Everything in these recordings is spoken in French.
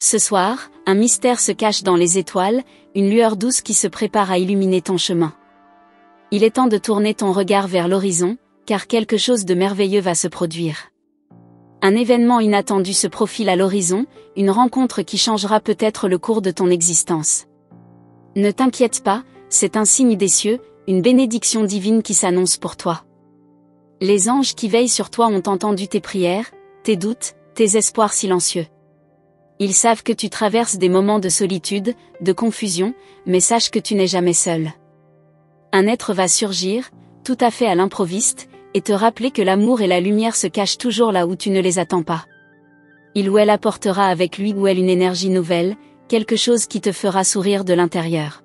Ce soir, un mystère se cache dans les étoiles, une lueur douce qui se prépare à illuminer ton chemin. Il est temps de tourner ton regard vers l'horizon, car quelque chose de merveilleux va se produire. Un événement inattendu se profile à l'horizon, une rencontre qui changera peut-être le cours de ton existence. Ne t'inquiète pas, c'est un signe des cieux, une bénédiction divine qui s'annonce pour toi. Les anges qui veillent sur toi ont entendu tes prières, tes doutes, tes espoirs silencieux. Ils savent que tu traverses des moments de solitude, de confusion, mais sache que tu n'es jamais seul. Un être va surgir, tout à fait à l'improviste, et te rappeler que l'amour et la lumière se cachent toujours là où tu ne les attends pas. Il ou elle apportera avec lui ou elle une énergie nouvelle, quelque chose qui te fera sourire de l'intérieur.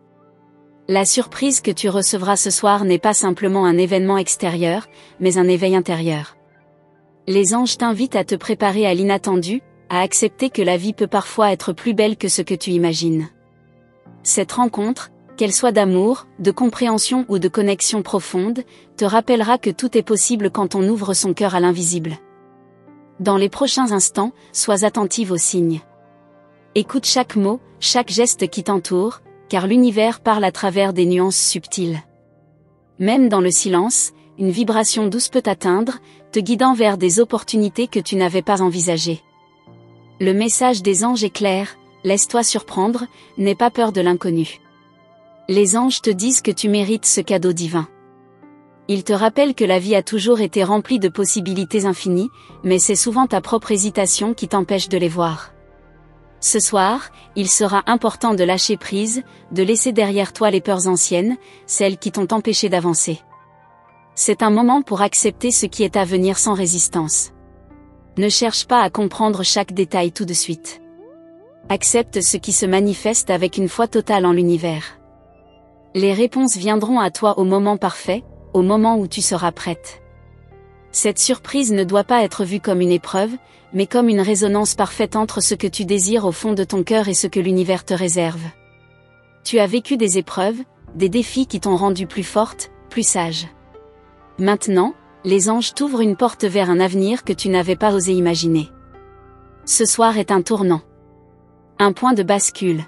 La surprise que tu recevras ce soir n'est pas simplement un événement extérieur, mais un éveil intérieur. Les anges t'invitent à te préparer à l'inattendu, à accepter que la vie peut parfois être plus belle que ce que tu imagines. Cette rencontre, qu'elle soit d'amour, de compréhension ou de connexion profonde, te rappellera que tout est possible quand on ouvre son cœur à l'invisible. Dans les prochains instants, sois attentive aux signes. Écoute chaque mot, chaque geste qui t'entoure, car l'univers parle à travers des nuances subtiles. Même dans le silence, une vibration douce peut t'atteindre, te guidant vers des opportunités que tu n'avais pas envisagées. Le message des anges est clair, laisse-toi surprendre, n'aie pas peur de l'inconnu. Les anges te disent que tu mérites ce cadeau divin. Ils te rappellent que la vie a toujours été remplie de possibilités infinies, mais c'est souvent ta propre hésitation qui t'empêche de les voir. Ce soir, il sera important de lâcher prise, de laisser derrière toi les peurs anciennes, celles qui t'ont empêché d'avancer. C'est un moment pour accepter ce qui est à venir sans résistance. Ne cherche pas à comprendre chaque détail tout de suite. Accepte ce qui se manifeste avec une foi totale en l'univers. Les réponses viendront à toi au moment parfait, au moment où tu seras prête. Cette surprise ne doit pas être vue comme une épreuve, mais comme une résonance parfaite entre ce que tu désires au fond de ton cœur et ce que l'univers te réserve. Tu as vécu des épreuves, des défis qui t'ont rendu plus forte, plus sage. Maintenant, les anges t'ouvrent une porte vers un avenir que tu n'avais pas osé imaginer. Ce soir est un tournant. Un point de bascule.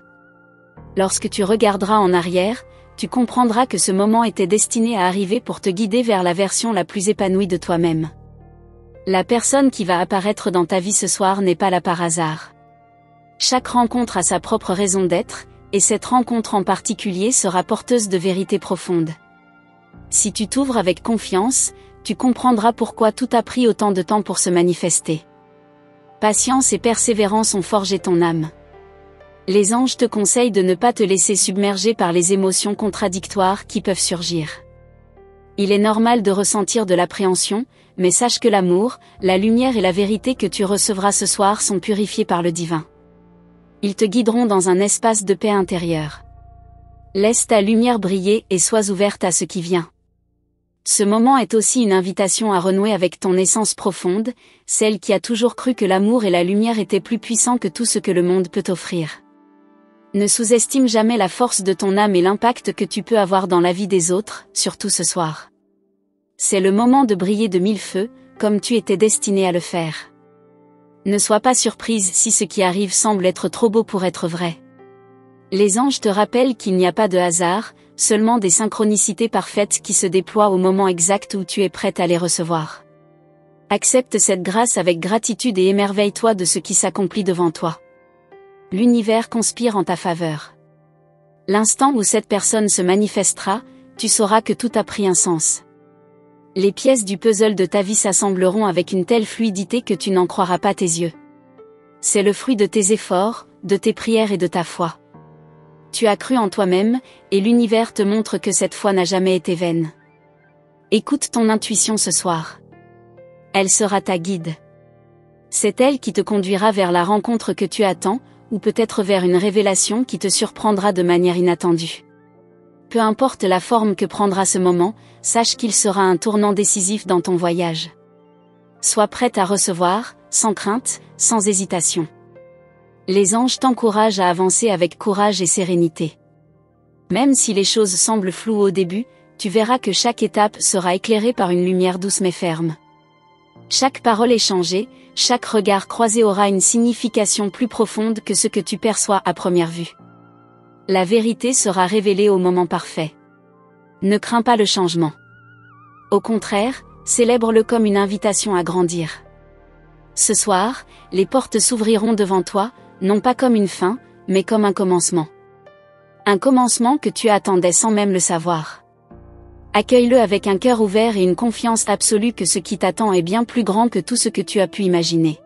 Lorsque tu regarderas en arrière, tu comprendras que ce moment était destiné à arriver pour te guider vers la version la plus épanouie de toi-même. La personne qui va apparaître dans ta vie ce soir n'est pas là par hasard. Chaque rencontre a sa propre raison d'être, et cette rencontre en particulier sera porteuse de vérités profondes. Si tu t'ouvres avec confiance, tu comprendras pourquoi tout a pris autant de temps pour se manifester. Patience et persévérance ont forgé ton âme. Les anges te conseillent de ne pas te laisser submerger par les émotions contradictoires qui peuvent surgir. Il est normal de ressentir de l'appréhension, mais sache que l'amour, la lumière et la vérité que tu recevras ce soir sont purifiés par le divin. Ils te guideront dans un espace de paix intérieure. Laisse ta lumière briller et sois ouverte à ce qui vient. Ce moment est aussi une invitation à renouer avec ton essence profonde, celle qui a toujours cru que l'amour et la lumière étaient plus puissants que tout ce que le monde peut offrir. Ne sous-estime jamais la force de ton âme et l'impact que tu peux avoir dans la vie des autres, surtout ce soir. C'est le moment de briller de mille feux, comme tu étais destiné à le faire. Ne sois pas surprise si ce qui arrive semble être trop beau pour être vrai. Les anges te rappellent qu'il n'y a pas de hasard, seulement des synchronicités parfaites qui se déploient au moment exact où tu es prête à les recevoir. Accepte cette grâce avec gratitude et émerveille-toi de ce qui s'accomplit devant toi. L'univers conspire en ta faveur. L'instant où cette personne se manifestera, tu sauras que tout a pris un sens. Les pièces du puzzle de ta vie s'assembleront avec une telle fluidité que tu n'en croiras pas tes yeux. C'est le fruit de tes efforts, de tes prières et de ta foi. Tu as cru en toi-même, et l'univers te montre que cette foi n'a jamais été vaine. Écoute ton intuition ce soir. Elle sera ta guide. C'est elle qui te conduira vers la rencontre que tu attends, ou peut-être vers une révélation qui te surprendra de manière inattendue. Peu importe la forme que prendra ce moment, sache qu'il sera un tournant décisif dans ton voyage. Sois prête à recevoir, sans crainte, sans hésitation. Les anges t'encouragent à avancer avec courage et sérénité. Même si les choses semblent floues au début, tu verras que chaque étape sera éclairée par une lumière douce mais ferme. Chaque parole échangée, chaque regard croisé aura une signification plus profonde que ce que tu perçois à première vue. La vérité sera révélée au moment parfait. Ne crains pas le changement. Au contraire, célèbre-le comme une invitation à grandir. Ce soir, les portes s'ouvriront devant toi, non pas comme une fin, mais comme un commencement. Un commencement que tu attendais sans même le savoir. Accueille-le avec un cœur ouvert et une confiance absolue que ce qui t'attend est bien plus grand que tout ce que tu as pu imaginer.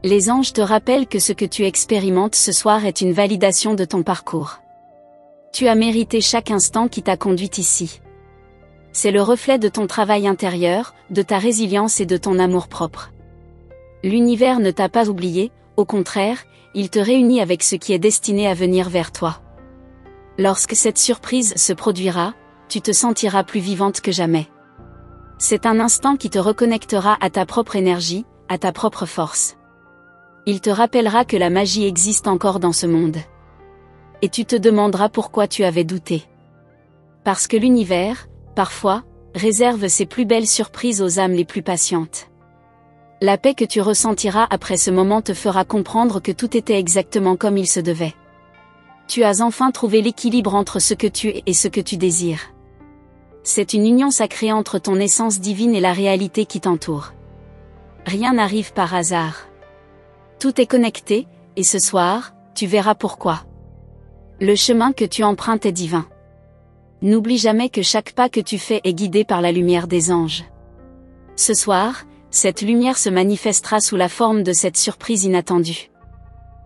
Les anges te rappellent que ce que tu expérimentes ce soir est une validation de ton parcours. Tu as mérité chaque instant qui t'a conduit ici. C'est le reflet de ton travail intérieur, de ta résilience et de ton amour-propre. L'univers ne t'a pas oublié, au contraire, il te réunit avec ce qui est destiné à venir vers toi. Lorsque cette surprise se produira, tu te sentiras plus vivante que jamais. C'est un instant qui te reconnectera à ta propre énergie, à ta propre force. Il te rappellera que la magie existe encore dans ce monde. Et tu te demanderas pourquoi tu avais douté. Parce que l'univers, parfois, réserve ses plus belles surprises aux âmes les plus patientes. La paix que tu ressentiras après ce moment te fera comprendre que tout était exactement comme il se devait. Tu as enfin trouvé l'équilibre entre ce que tu es et ce que tu désires. C'est une union sacrée entre ton essence divine et la réalité qui t'entoure. Rien n'arrive par hasard. Tout est connecté, et ce soir, tu verras pourquoi. Le chemin que tu empruntes est divin. N'oublie jamais que chaque pas que tu fais est guidé par la lumière des anges. Ce soir, cette lumière se manifestera sous la forme de cette surprise inattendue.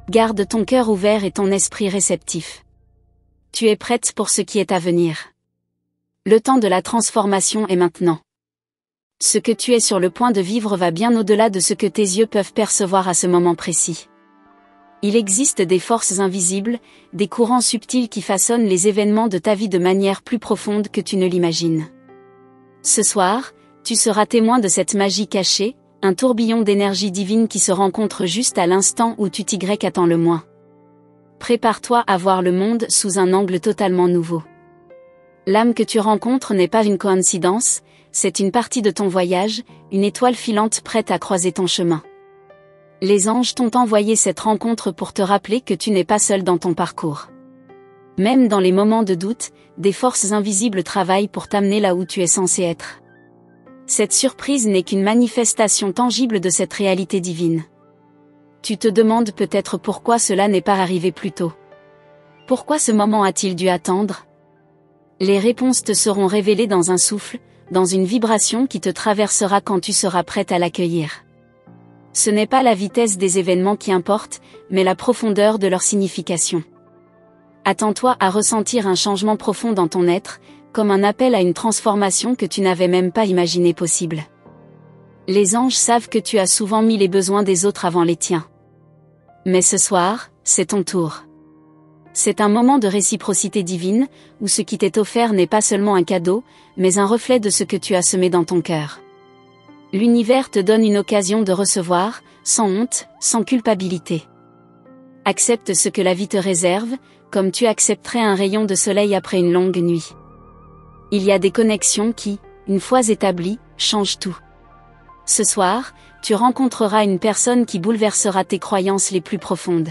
Garde ton cœur ouvert et ton esprit réceptif. Tu es prête pour ce qui est à venir. Le temps de la transformation est maintenant. Ce que tu es sur le point de vivre va bien au-delà de ce que tes yeux peuvent percevoir à ce moment précis. Il existe des forces invisibles, des courants subtils qui façonnent les événements de ta vie de manière plus profonde que tu ne l'imagines. Ce soir, tu seras témoin de cette magie cachée, un tourbillon d'énergie divine qui se rencontre juste à l'instant où tu t'y attends le moins. Prépare-toi à voir le monde sous un angle totalement nouveau. L'âme que tu rencontres n'est pas une coïncidence, c'est une partie de ton voyage, une étoile filante prête à croiser ton chemin. Les anges t'ont envoyé cette rencontre pour te rappeler que tu n'es pas seul dans ton parcours. Même dans les moments de doute, des forces invisibles travaillent pour t'amener là où tu es censé être. Cette surprise n'est qu'une manifestation tangible de cette réalité divine. Tu te demandes peut-être pourquoi cela n'est pas arrivé plus tôt. Pourquoi ce moment a-t-il dû attendre ? Les réponses te seront révélées dans un souffle, dans une vibration qui te traversera quand tu seras prête à l'accueillir. Ce n'est pas la vitesse des événements qui importe, mais la profondeur de leur signification. Attends-toi à ressentir un changement profond dans ton être, comme un appel à une transformation que tu n'avais même pas imaginé possible. Les anges savent que tu as souvent mis les besoins des autres avant les tiens. Mais ce soir, c'est ton tour. C'est un moment de réciprocité divine, où ce qui t'est offert n'est pas seulement un cadeau, mais un reflet de ce que tu as semé dans ton cœur. L'univers te donne une occasion de recevoir, sans honte, sans culpabilité. Accepte ce que la vie te réserve, comme tu accepterais un rayon de soleil après une longue nuit. Il y a des connexions qui, une fois établies, changent tout. Ce soir, tu rencontreras une personne qui bouleversera tes croyances les plus profondes.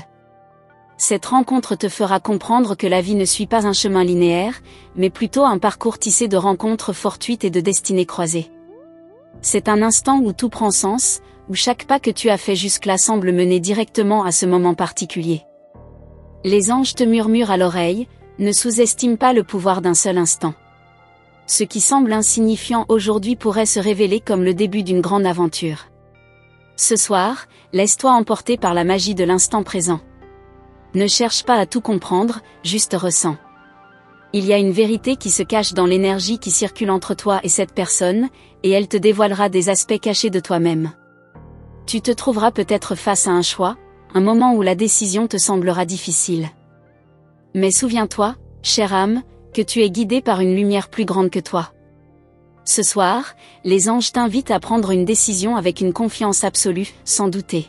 Cette rencontre te fera comprendre que la vie ne suit pas un chemin linéaire, mais plutôt un parcours tissé de rencontres fortuites et de destinées croisées. C'est un instant où tout prend sens, où chaque pas que tu as fait jusque-là semble mener directement à ce moment particulier. Les anges te murmurent à l'oreille, ne sous-estime pas le pouvoir d'un seul instant. Ce qui semble insignifiant aujourd'hui pourrait se révéler comme le début d'une grande aventure. Ce soir, laisse-toi emporter par la magie de l'instant présent. Ne cherche pas à tout comprendre, juste ressens. Il y a une vérité qui se cache dans l'énergie qui circule entre toi et cette personne, et elle te dévoilera des aspects cachés de toi-même. Tu te trouveras peut-être face à un choix, un moment où la décision te semblera difficile. Mais souviens-toi, chère âme, que tu es guidée par une lumière plus grande que toi. Ce soir, les anges t'invitent à prendre une décision avec une confiance absolue, sans douter.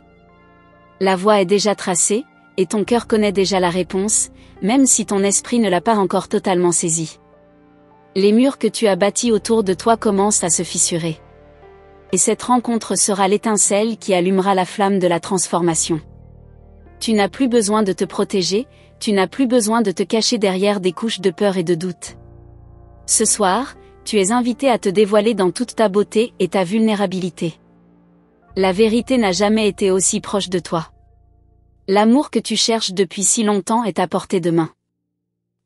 La voie est déjà tracée, et ton cœur connaît déjà la réponse, même si ton esprit ne l'a pas encore totalement saisie. Les murs que tu as bâtis autour de toi commencent à se fissurer. Et cette rencontre sera l'étincelle qui allumera la flamme de la transformation. Tu n'as plus besoin de te protéger, tu n'as plus besoin de te cacher derrière des couches de peur et de doute. Ce soir, tu es invité à te dévoiler dans toute ta beauté et ta vulnérabilité. La vérité n'a jamais été aussi proche de toi. L'amour que tu cherches depuis si longtemps est à portée de main.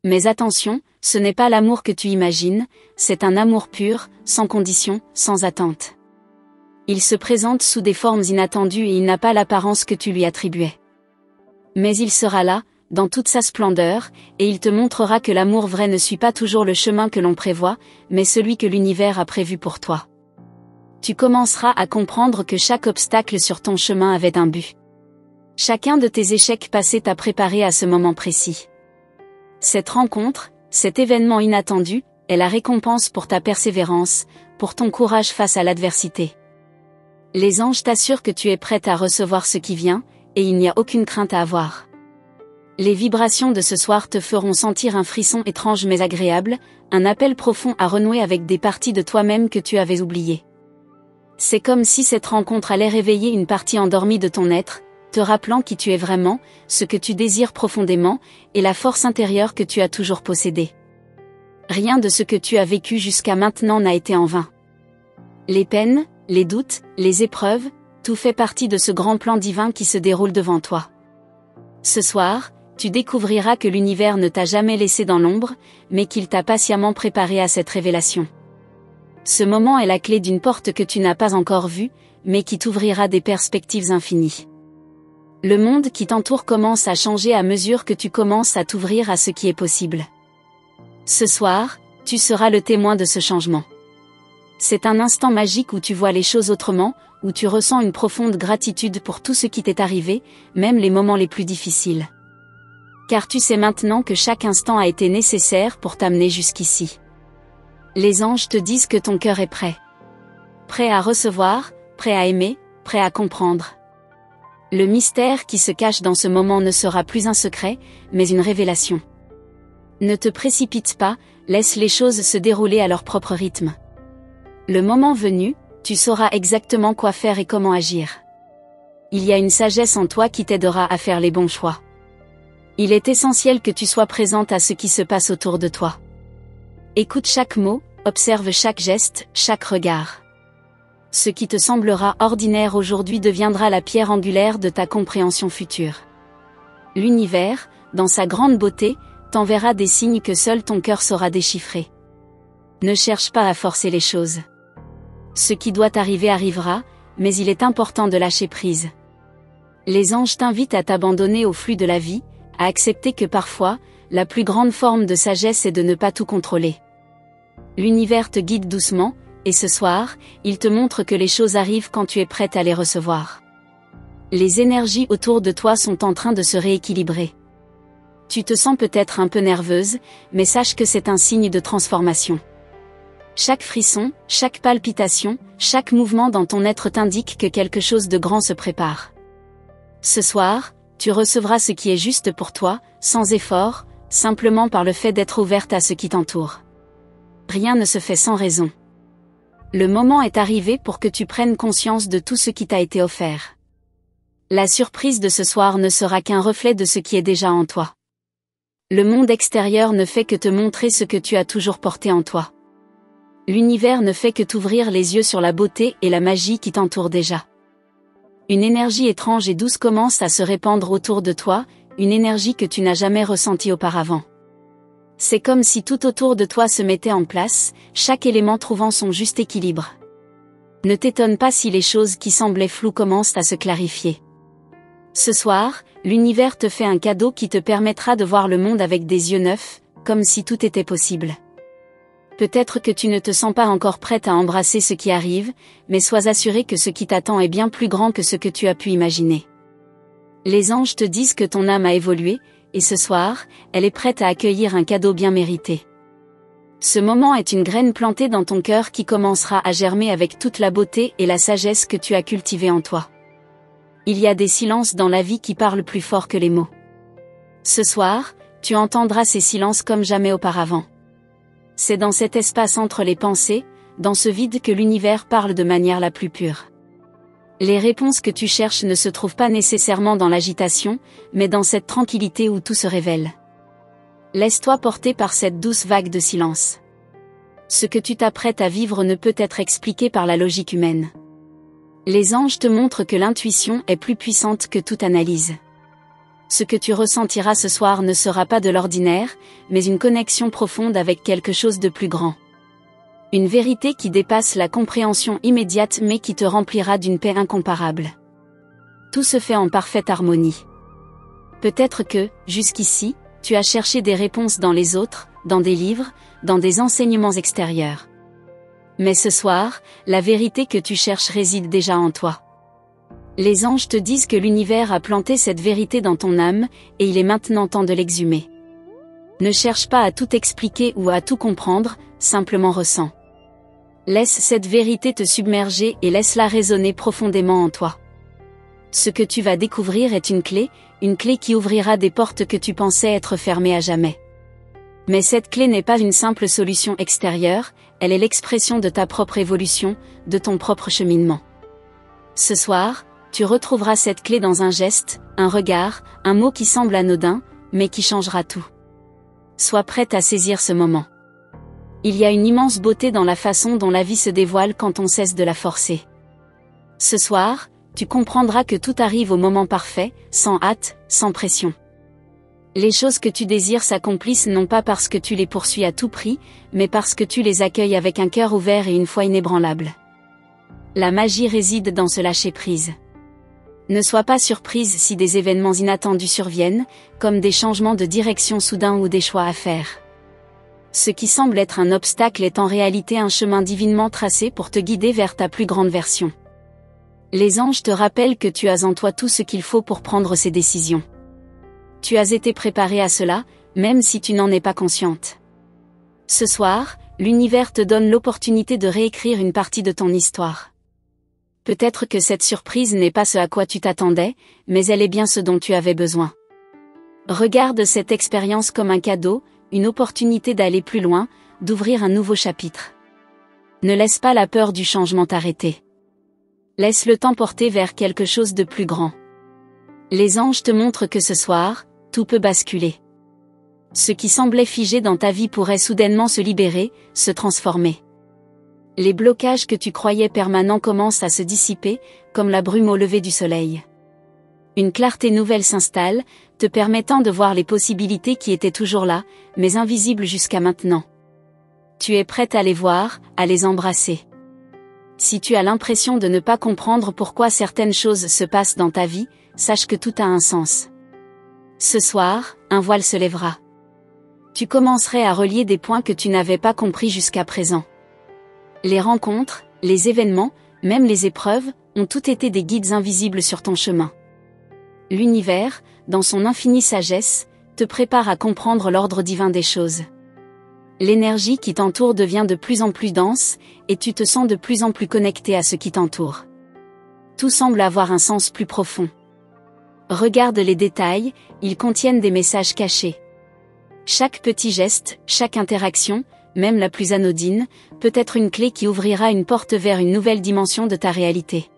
Mais attention, ce n'est pas l'amour que tu imagines, c'est un amour pur, sans condition, sans attente. Il se présente sous des formes inattendues et il n'a pas l'apparence que tu lui attribuais. Mais il sera là, dans toute sa splendeur, et il te montrera que l'amour vrai ne suit pas toujours le chemin que l'on prévoit, mais celui que l'univers a prévu pour toi. Tu commenceras à comprendre que chaque obstacle sur ton chemin avait un but. Chacun de tes échecs passés t'a préparé à ce moment précis. Cette rencontre, cet événement inattendu, est la récompense pour ta persévérance, pour ton courage face à l'adversité. Les anges t'assurent que tu es prête à recevoir ce qui vient, et il n'y a aucune crainte à avoir. Les vibrations de ce soir te feront sentir un frisson étrange mais agréable, un appel profond à renouer avec des parties de toi-même que tu avais oubliées. C'est comme si cette rencontre allait réveiller une partie endormie de ton être, te rappelant qui tu es vraiment, ce que tu désires profondément, et la force intérieure que tu as toujours possédée. Rien de ce que tu as vécu jusqu'à maintenant n'a été en vain. Les peines, les doutes, les épreuves, tout fait partie de ce grand plan divin qui se déroule devant toi. Ce soir, tu découvriras que l'univers ne t'a jamais laissé dans l'ombre, mais qu'il t'a patiemment préparé à cette révélation. Ce moment est la clé d'une porte que tu n'as pas encore vue, mais qui t'ouvrira des perspectives infinies. Le monde qui t'entoure commence à changer à mesure que tu commences à t'ouvrir à ce qui est possible. Ce soir, tu seras le témoin de ce changement. C'est un instant magique où tu vois les choses autrement, où tu ressens une profonde gratitude pour tout ce qui t'est arrivé, même les moments les plus difficiles. Car tu sais maintenant que chaque instant a été nécessaire pour t'amener jusqu'ici. Les anges te disent que ton cœur est prêt. Prêt à recevoir, prêt à aimer, prêt à comprendre. Le mystère qui se cache dans ce moment ne sera plus un secret, mais une révélation. Ne te précipite pas, laisse les choses se dérouler à leur propre rythme. Le moment venu, tu sauras exactement quoi faire et comment agir. Il y a une sagesse en toi qui t'aidera à faire les bons choix. Il est essentiel que tu sois présente à ce qui se passe autour de toi. Écoute chaque mot, observe chaque geste, chaque regard. Ce qui te semblera ordinaire aujourd'hui deviendra la pierre angulaire de ta compréhension future. L'univers, dans sa grande beauté, t'enverra des signes que seul ton cœur saura déchiffrer. Ne cherche pas à forcer les choses. Ce qui doit arriver arrivera, mais il est important de lâcher prise. Les anges t'invitent à t'abandonner au flux de la vie, à accepter que parfois, la plus grande forme de sagesse est de ne pas tout contrôler. L'univers te guide doucement, et ce soir, il te montre que les choses arrivent quand tu es prête à les recevoir. Les énergies autour de toi sont en train de se rééquilibrer. Tu te sens peut-être un peu nerveuse, mais sache que c'est un signe de transformation. Chaque frisson, chaque palpitation, chaque mouvement dans ton être t'indique que quelque chose de grand se prépare. Ce soir, tu recevras ce qui est juste pour toi, sans effort, simplement par le fait d'être ouverte à ce qui t'entoure. Rien ne se fait sans raison. Le moment est arrivé pour que tu prennes conscience de tout ce qui t'a été offert. La surprise de ce soir ne sera qu'un reflet de ce qui est déjà en toi. Le monde extérieur ne fait que te montrer ce que tu as toujours porté en toi. L'univers ne fait que t'ouvrir les yeux sur la beauté et la magie qui t'entourent déjà. Une énergie étrange et douce commence à se répandre autour de toi, une énergie que tu n'as jamais ressentie auparavant. C'est comme si tout autour de toi se mettait en place, chaque élément trouvant son juste équilibre. Ne t'étonne pas si les choses qui semblaient floues commencent à se clarifier. Ce soir, l'univers te fait un cadeau qui te permettra de voir le monde avec des yeux neufs, comme si tout était possible. Peut-être que tu ne te sens pas encore prête à embrasser ce qui arrive, mais sois assurée que ce qui t'attend est bien plus grand que ce que tu as pu imaginer. Les anges te disent que ton âme a évolué, et ce soir, elle est prête à accueillir un cadeau bien mérité. Ce moment est une graine plantée dans ton cœur qui commencera à germer avec toute la beauté et la sagesse que tu as cultivée en toi. Il y a des silences dans la vie qui parlent plus fort que les mots. Ce soir, tu entendras ces silences comme jamais auparavant. C'est dans cet espace entre les pensées, dans ce vide que l'univers parle de manière la plus pure. Les réponses que tu cherches ne se trouvent pas nécessairement dans l'agitation, mais dans cette tranquillité où tout se révèle. Laisse-toi porter par cette douce vague de silence. Ce que tu t'apprêtes à vivre ne peut être expliqué par la logique humaine. Les anges te montrent que l'intuition est plus puissante que toute analyse. Ce que tu ressentiras ce soir ne sera pas de l'ordinaire, mais une connexion profonde avec quelque chose de plus grand. Une vérité qui dépasse la compréhension immédiate mais qui te remplira d'une paix incomparable. Tout se fait en parfaite harmonie. Peut-être que, jusqu'ici, tu as cherché des réponses dans les autres, dans des livres, dans des enseignements extérieurs. Mais ce soir, la vérité que tu cherches réside déjà en toi. Les anges te disent que l'univers a planté cette vérité dans ton âme, et il est maintenant temps de l'exhumer. Ne cherche pas à tout expliquer ou à tout comprendre, simplement ressens. Laisse cette vérité te submerger et laisse-la résonner profondément en toi. Ce que tu vas découvrir est une clé qui ouvrira des portes que tu pensais être fermées à jamais. Mais cette clé n'est pas une simple solution extérieure, elle est l'expression de ta propre évolution, de ton propre cheminement. Ce soir, tu retrouveras cette clé dans un geste, un regard, un mot qui semble anodin, mais qui changera tout. Sois prête à saisir ce moment. Il y a une immense beauté dans la façon dont la vie se dévoile quand on cesse de la forcer. Ce soir, tu comprendras que tout arrive au moment parfait, sans hâte, sans pression. Les choses que tu désires s'accomplissent non pas parce que tu les poursuis à tout prix, mais parce que tu les accueilles avec un cœur ouvert et une foi inébranlable. La magie réside dans ce lâcher-prise. Ne sois pas surprise si des événements inattendus surviennent, comme des changements de direction soudains ou des choix à faire. Ce qui semble être un obstacle est en réalité un chemin divinement tracé pour te guider vers ta plus grande version. Les anges te rappellent que tu as en toi tout ce qu'il faut pour prendre ces décisions. Tu as été préparé à cela, même si tu n'en es pas consciente. Ce soir, l'univers te donne l'opportunité de réécrire une partie de ton histoire. Peut-être que cette surprise n'est pas ce à quoi tu t'attendais, mais elle est bien ce dont tu avais besoin. Regarde cette expérience comme un cadeau, une opportunité d'aller plus loin, d'ouvrir un nouveau chapitre. Ne laisse pas la peur du changement t'arrêter. Laisse le temps porter vers quelque chose de plus grand. Les anges te montrent que ce soir, tout peut basculer. Ce qui semblait figé dans ta vie pourrait soudainement se libérer, se transformer. Les blocages que tu croyais permanents commencent à se dissiper, comme la brume au lever du soleil. Une clarté nouvelle s'installe, te permettant de voir les possibilités qui étaient toujours là, mais invisibles jusqu'à maintenant. Tu es prête à les voir, à les embrasser. Si tu as l'impression de ne pas comprendre pourquoi certaines choses se passent dans ta vie, sache que tout a un sens. Ce soir, un voile se lèvera. Tu commencerais à relier des points que tu n'avais pas compris jusqu'à présent. Les rencontres, les événements, même les épreuves, ont tout été des guides invisibles sur ton chemin. L'univers, dans son infinie sagesse, te prépare à comprendre l'ordre divin des choses. L'énergie qui t'entoure devient de plus en plus dense, et tu te sens de plus en plus connecté à ce qui t'entoure. Tout semble avoir un sens plus profond. Regarde les détails, ils contiennent des messages cachés. Chaque petit geste, chaque interaction, même la plus anodine, peut être une clé qui ouvrira une porte vers une nouvelle dimension de ta réalité.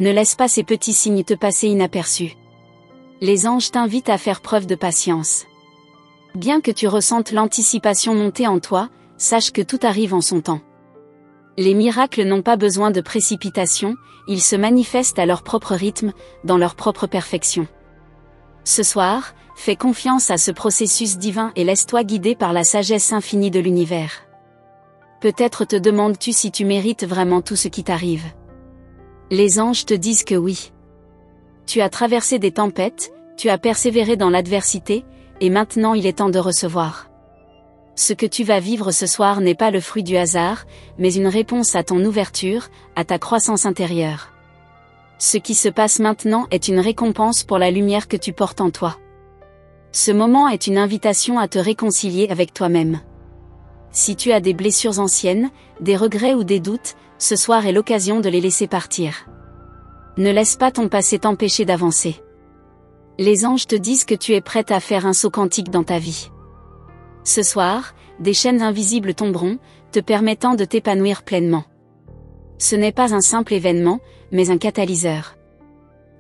Ne laisse pas ces petits signes te passer inaperçus. Les anges t'invitent à faire preuve de patience. Bien que tu ressentes l'anticipation monter en toi, sache que tout arrive en son temps. Les miracles n'ont pas besoin de précipitation, ils se manifestent à leur propre rythme, dans leur propre perfection. Ce soir, fais confiance à ce processus divin et laisse-toi guider par la sagesse infinie de l'univers. Peut-être te demandes-tu si tu mérites vraiment tout ce qui t'arrive. Les anges te disent que oui. Tu as traversé des tempêtes, tu as persévéré dans l'adversité, et maintenant il est temps de recevoir. Ce que tu vas vivre ce soir n'est pas le fruit du hasard, mais une réponse à ton ouverture, à ta croissance intérieure. Ce qui se passe maintenant est une récompense pour la lumière que tu portes en toi. Ce moment est une invitation à te réconcilier avec toi-même. Si tu as des blessures anciennes, des regrets ou des doutes, ce soir est l'occasion de les laisser partir. Ne laisse pas ton passé t'empêcher d'avancer. Les anges te disent que tu es prête à faire un saut quantique dans ta vie. Ce soir, des chaînes invisibles tomberont, te permettant de t'épanouir pleinement. Ce n'est pas un simple événement, mais un catalyseur.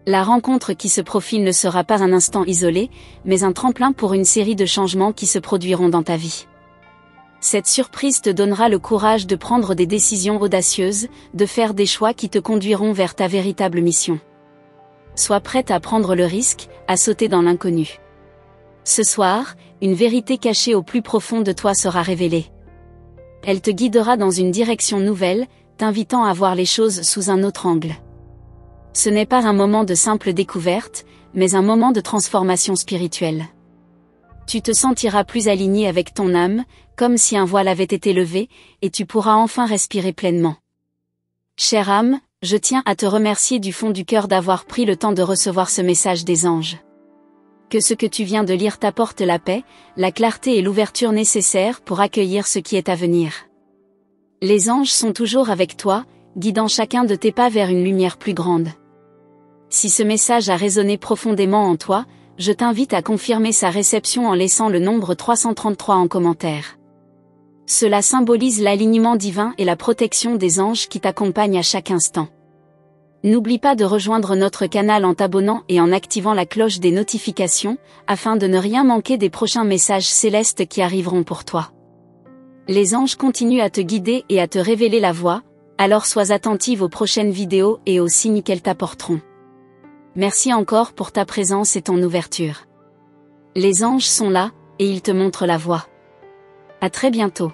La rencontre qui se profile ne sera pas un instant isolé, mais un tremplin pour une série de changements qui se produiront dans ta vie. Cette surprise te donnera le courage de prendre des décisions audacieuses, de faire des choix qui te conduiront vers ta véritable mission. Sois prête à prendre le risque, à sauter dans l'inconnu. Ce soir, une vérité cachée au plus profond de toi sera révélée. Elle te guidera dans une direction nouvelle, t'invitant à voir les choses sous un autre angle. Ce n'est pas un moment de simple découverte, mais un moment de transformation spirituelle. Tu te sentiras plus aligné avec ton âme, comme si un voile avait été levé, et tu pourras enfin respirer pleinement. Chère âme, je tiens à te remercier du fond du cœur d'avoir pris le temps de recevoir ce message des anges. Que ce que tu viens de lire t'apporte la paix, la clarté et l'ouverture nécessaires pour accueillir ce qui est à venir. Les anges sont toujours avec toi, guidant chacun de tes pas vers une lumière plus grande. Si ce message a résonné profondément en toi, je t'invite à confirmer sa réception en laissant le nombre 333 en commentaire. Cela symbolise l'alignement divin et la protection des anges qui t'accompagnent à chaque instant. N'oublie pas de rejoindre notre canal en t'abonnant et en activant la cloche des notifications, afin de ne rien manquer des prochains messages célestes qui arriveront pour toi. Les anges continuent à te guider et à te révéler la voie, alors sois attentive aux prochaines vidéos et aux signes qu'elles t'apporteront. Merci encore pour ta présence et ton ouverture. Les anges sont là, et ils te montrent la voie. À très bientôt.